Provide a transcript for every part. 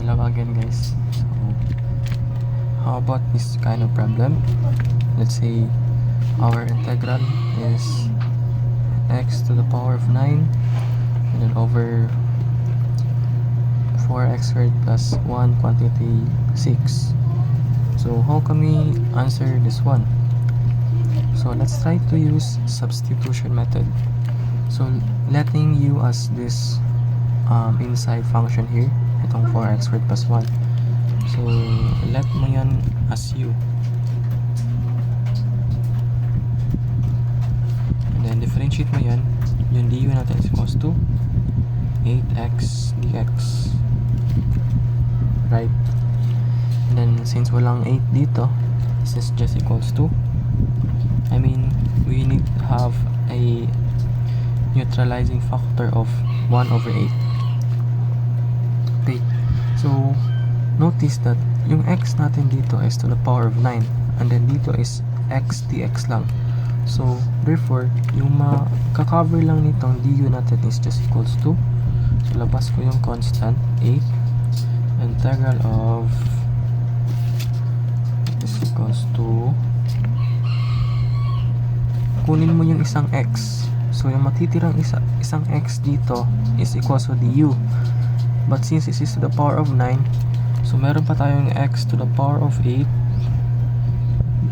hello again guys. So how about this kind of problem? Let's say our integral is x to the power of 9 and then over 4x squared plus 1 quantity 6. So how can we answer this one? So let's try to use substitution method. So letting u as this inside function here, itong 4x squared plus 1. So let mo yan as u. And then differentiate mo yan. Yung du natin is equals to 8x dx. Right? And then since walang 8 dito, this is just equals to, we need to have a neutralizing factor of 1 over 8. Okay, so notice that yung x natin dito is to the power of 9 and then dito is x dx lang. So therefore, yung makaka-cover lang nitong du natin is just equals to, so labas ko yung constant 8 integral of is equals to, kunin mo yung isang x. So yung matitirang isang x dito is equals to du. But since this is to the power of 9, so meron pa tayong x to the power of 8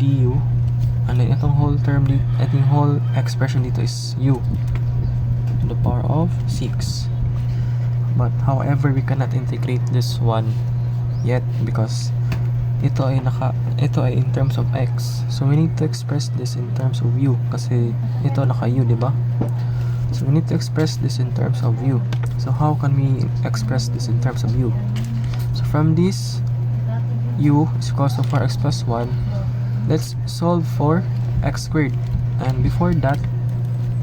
du. And then itong whole term dito, itong whole expression dito is u to the power of 6. But however, we cannot integrate this one yet because ito ay in terms of x. So we need to express this in terms of u kasi ito naka u, di ba? So we need to express this in terms of u. So how can we express this in terms of u? So from this, u is equals to 4x plus 1. Let's solve for x squared. And before that,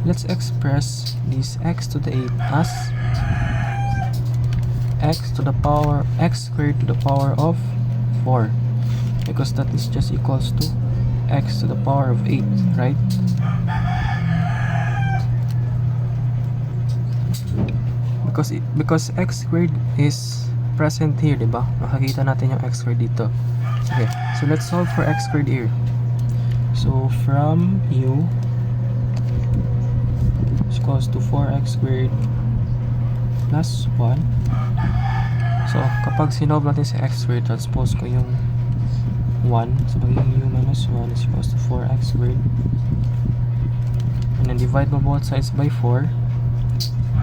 let's express this x to the 8 as x squared to the power of 4. Because that is just equals to x to the power of 8, right? Because x squared is present here, diba? Makakita natin yung x squared dito. Okay, so let's solve for x squared here. So from u is equals to 4x squared plus 1. So kapag sinolve natin sa x squared, transpose ko yung 1, so magiging u minus 1 is equals to 4x squared, and then divide mo both sides by 4.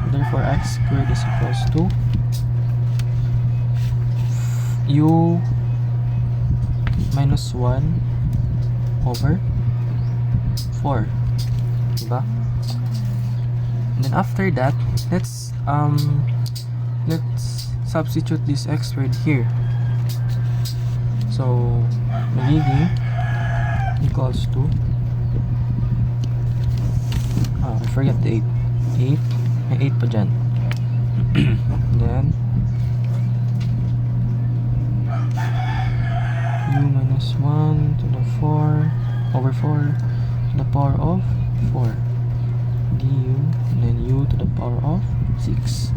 Therefore x squared is equals to u minus 1 over 4, diba? And then after that, let's substitute this x squared here. So magiging equals to I forget the 8 may 8 pa dyan. Then u minus 1 to the 4 over 4 to the power of 4 du, and then u to the power of 6.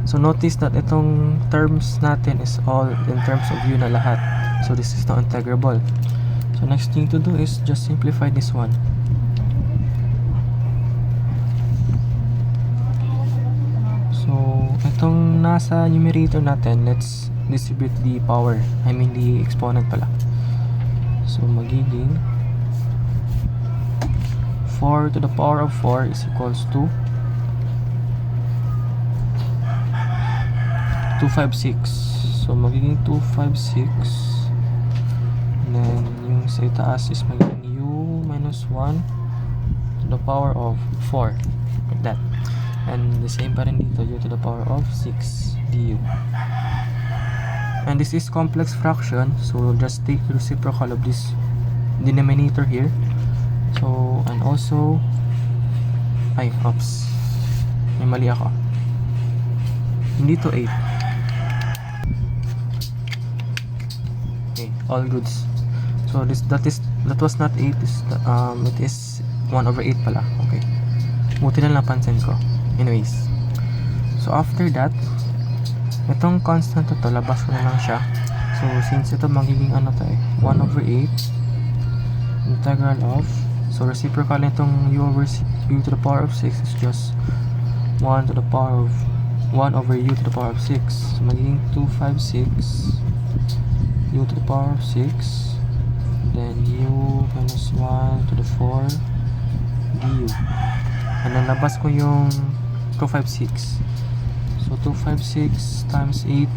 So notice that itong terms natin is all in terms of u na lahat. So this is not integrable. So next thing to do is just simplify this one. So itong nasa numerator natin, let's distribute the power, the exponent pala. So magiging 4 to the power of 4 is equals to 256. So magiging 256, and then yung sa itaas is magiging u minus 1 to the power of 4, like that. And the same pa rin dito, u to the power of 6 du. And this is complex fraction, so just take the reciprocal of this denominator here. So, and also may mali ako, hindi to 8. Okay, all goods. So that was not 8, it is 1 over 8 pala. Okay, buti na napansin ko. Anyways, so after that, Itong constant to, labas ko na lang siya. So since ito magiging ano to 1 over 8 integral of, so reciprocal nitong u to the power of 6 is just 1 to the power of 1 over u to the power of 6. So magiging 256 u to the power of 6, then u minus 1 to the 4 du. And then labas ko yung 256. So 256 times 8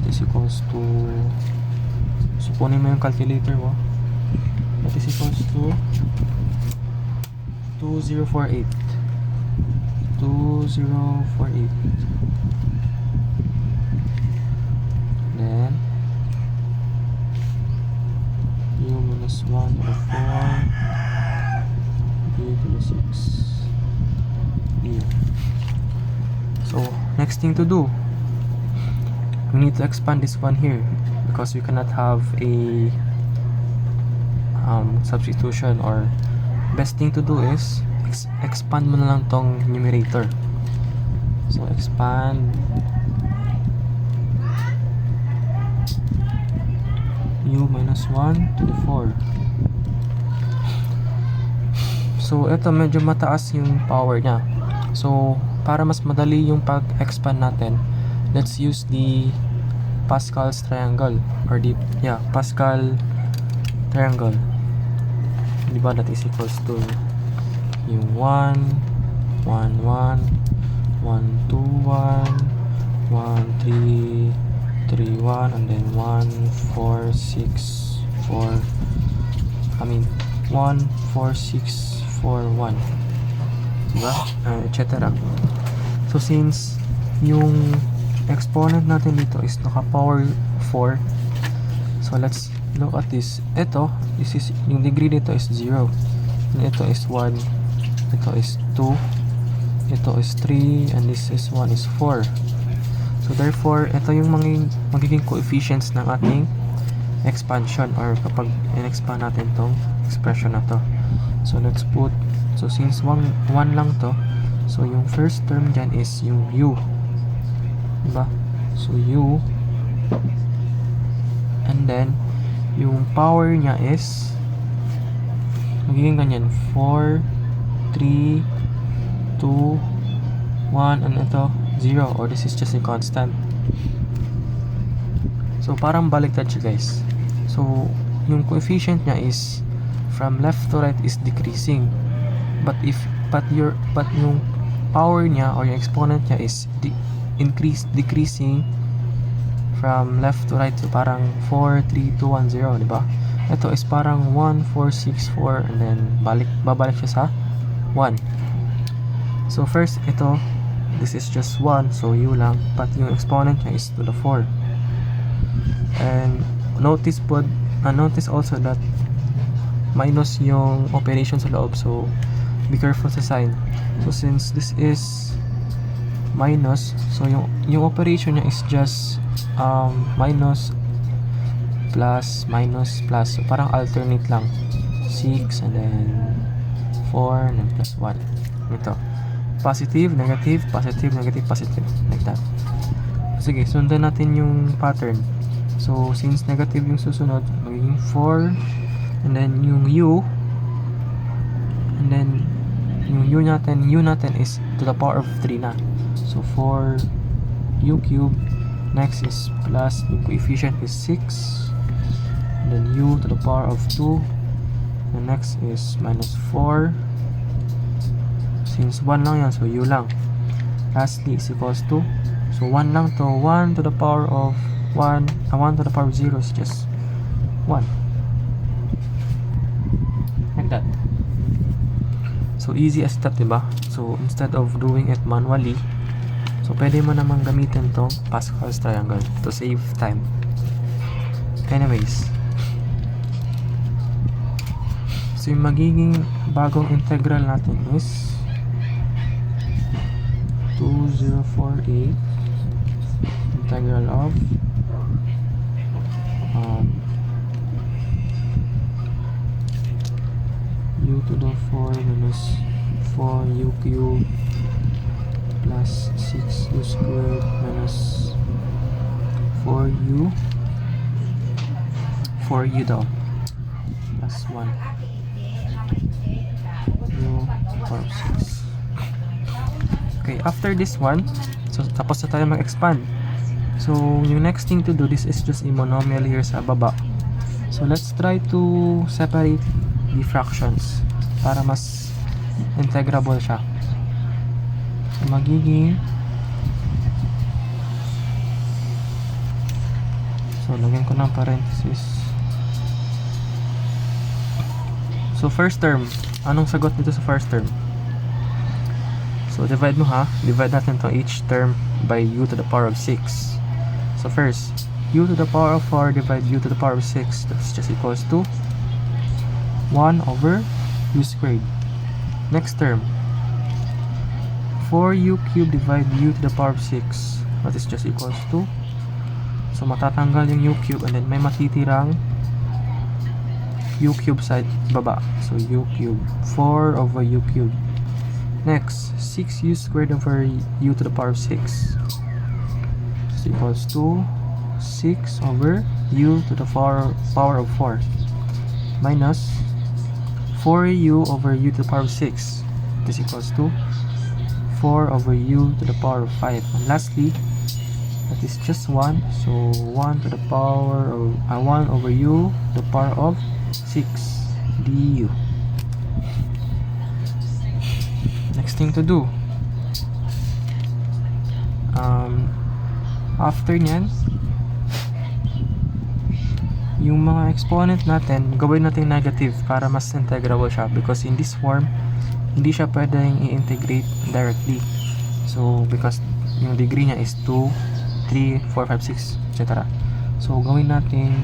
is equals to, so kunin mo yung calculator mo, that is equals to 2048 then u minus 1 to the 4 u to the 6 u. So next thing to do, we need to expand this one here because we cannot have a substitution, or best thing to do is expand mo na lang tong numerator. So expand u minus 1 to the 4. So ito medyo mataas yung power nya. So para mas madali yung pag-expand natin, let's use the Pascal's triangle, or the Pascal triangle. Diba that is equals to yung 1 1 1 1 2 1 1 3 3 1 and then 1 4 6 4, I mean 1 4 6 4 1, diba? Etc. So since yung exponent natin dito is naka power 4, so let's look at this. This is yung degree dito is 0, and ito is 1, ito is 2, ito is 3, and this is 1 is 4. So therefore ito yung magiging coefficients ng ating expansion, or kapag in-expand natin tong expression na to. So let's put, so since 1 lang to, so yung first term dyan is yung u, diba? So u, and then yung power nya is magiging ganyan, 4 3 2 1, and ito 0, or this is just a constant. So parang baliktad siya guys. So yung coefficient nya is from left to right is decreasing, but yung power nya or yung exponent nya is decreasing from left to right. So parang 4 3 2 1 0, diba? Ito is parang 1 4 6 4, and then babalik siya sa 1. So first ito, this is just 1, so u lang, but yung exponent niya is to the 4. And notice also that minus yung operation sa loob, so be careful sa sign. So since this is minus, so yung operation niya is just minus plus minus plus, so parang alternate lang, 6 and then 4 and then plus 1. Ito positive, negative, positive, negative, positive, like that. Sige, sundan natin yung pattern. So since negative yung susunod, magiging 4, and then yung u, and then yung u natin is to the power of 3 na. So 4 u cube, next is plus, yung coefficient is 6, and then u to the power of 2, and next is minus 4. Since 1 lang yan, so u lang. Lastly is equals to, so 1 lang to, 1 to the power of 1 to the power of 0 is just 1, like that. So easy as that, diba? So instead of doing it manually, so pwede mo namang gamitin tong Pascal's triangle to save time. Anyways, so yung magiging bagong integral natin is 2048 integral of u to the 4 minus 4 u cube plus 6u squared minus 4u 4u daw plus 1 u power of 6. Okay, after this one, so tapos na tayo mag-expand. So yung next thing to do, this is just a monomial here sa baba. So let's try to separate the fractions para mas integrable siya. So magiging, so lagyan ko ng parenthesis. So first term, anong sagot dito sa first term? So divide mo ha, divide natin to each term by u to the power of 6. So first, u to the power of 4 divide u to the power of 6, that's just equals to 1 over u squared. Next term, 4u cubed divide u to the power of 6, that is just equals to, so matatanggal yung u cube and then may matitirang u cube sa baba, so u cube 4 over u cube. Next, 6u squared over u to the power of 6 is equals to 6 over u to the power of 4 minus 4u over u to the power of 6 is equals to 4 over u to the power of 5. And lastly, that is just 1, so 1 to the power of 1 over u to the power of 6 du. Next thing to do, after nyan, yung mga exponent natin, gawin natin negative para mas integrable siya, because in this form, hindi siya pwedeng i-integrate directly. So, because yung degree niya is 2, 3, 4, 5, 6, etc. So, gawin natin,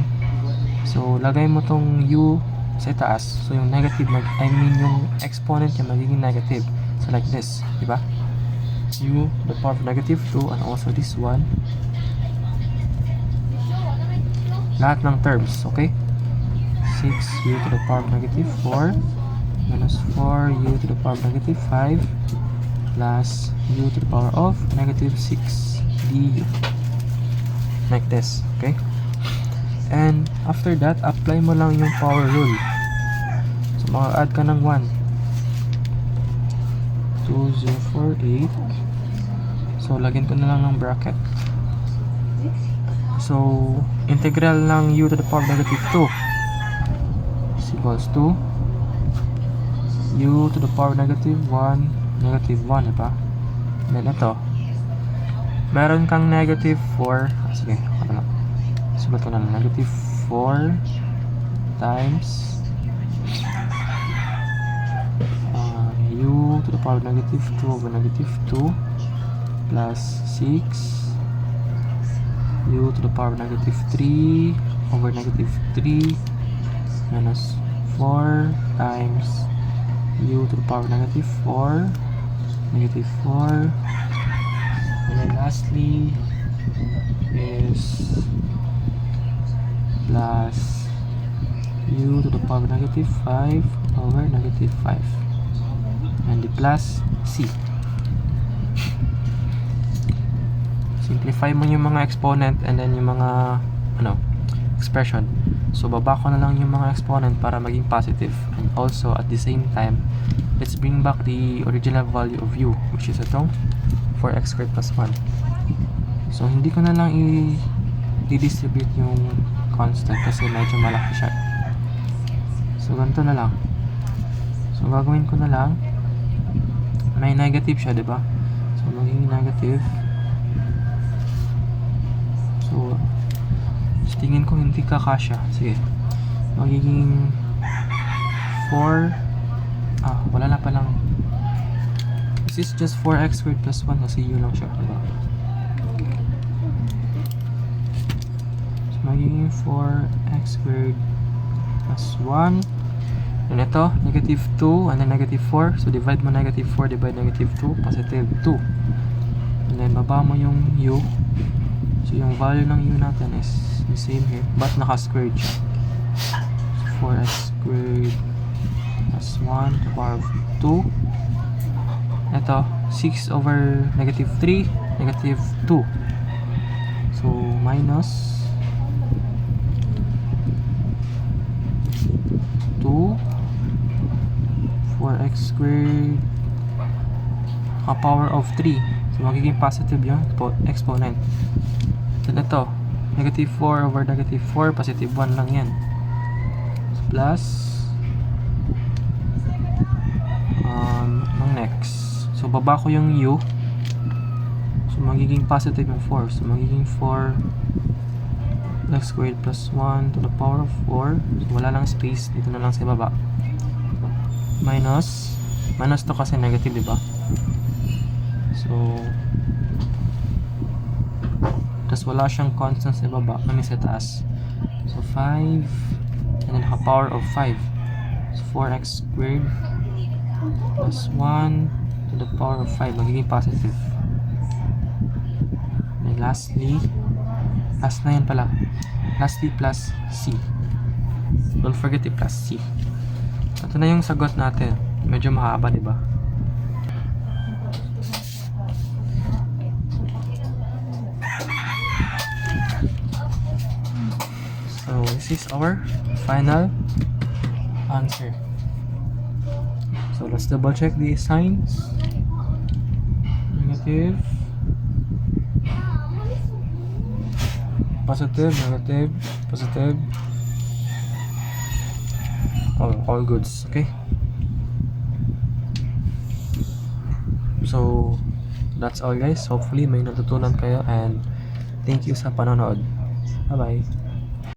so, lagay mo tong u sa itaas. So, yung negative, yung exponent niya magiging negative. So like this, diba? U to the power of negative 2 and also this one. Lahat ng terms, okay? 6u to the power of negative 4 minus 4u to the power of negative 5 plus u to the power of negative 6 du. Like this, okay? And after that, apply mo lang yung power rule. So maka-add ka ng 1. 2048. So lagyan ko na lang ng bracket. So integral ng u to the power of negative 2 is equals to u to the power of negative 1 diba? And then ito, meron kang negative 4, sige, ano lang, sulat ko na lang, negative 4 times u to the power of negative 2 over negative 2 plus 6 u to the power of negative 3 over negative 3 minus 4 times u to the power of negative 4 negative 4, and then lastly is plus u to the power of negative 5 over negative 5 and the plus c. Simplify mo yung mga exponent and then yung mga expression. So baba ko na lang yung mga exponent para maging positive, and also at the same time let's bring back the original value of u, which is itong 4x squared plus 1. So hindi ko na lang i-distribute yung constant kasi medyo malaki siya. So ganito na lang. So gagawin ko na lang, may negative siya, diba? So magiging negative. So tingin ko hindi kakasya. Sige, magiging 4, wala na palang, this is just 4x squared plus 1 kasi u lang siya, diba? So magiging 4x squared plus 1. And ito, negative 2 and then negative 4. So divide mo negative 4 divide negative 2, positive 2. And then baba mo yung u. So yung value ng u natin is the same here, but naka-squared siya. So 4x squared plus 1 to the power of 2. Ito, 6 over negative 3, negative 2. So, minus 2 4x squared a power of 3. So, magiging positive yung exponent. Then ito, negative 4 over negative 4, positive 1 lang yan. So, plus ang next. So, baba ko yung u. So, magiging positive yung 4. So, magiging 4 x squared plus 1 to the power of 4. So, wala lang space. Dito na lang sa baba. Minus to kasi negative, diba? So, tas wala siyang constant sa baba. Ano sa taas? So, 5 and then a power of 5. So, 4x squared plus 1 to the power of 5. Magiging positive. And lastly, last na yan pala. Lastly, plus c. Don't forget the plus c. Ito na yung sagot natin. Medyo mahaba, diba? So, this is our final answer. So, let's double check the signs. Negative. Positive, negative, positive. All goods, okay? So, that's all guys. Hopefully may natutunan kayo and thank you sa panonood. Bye-bye.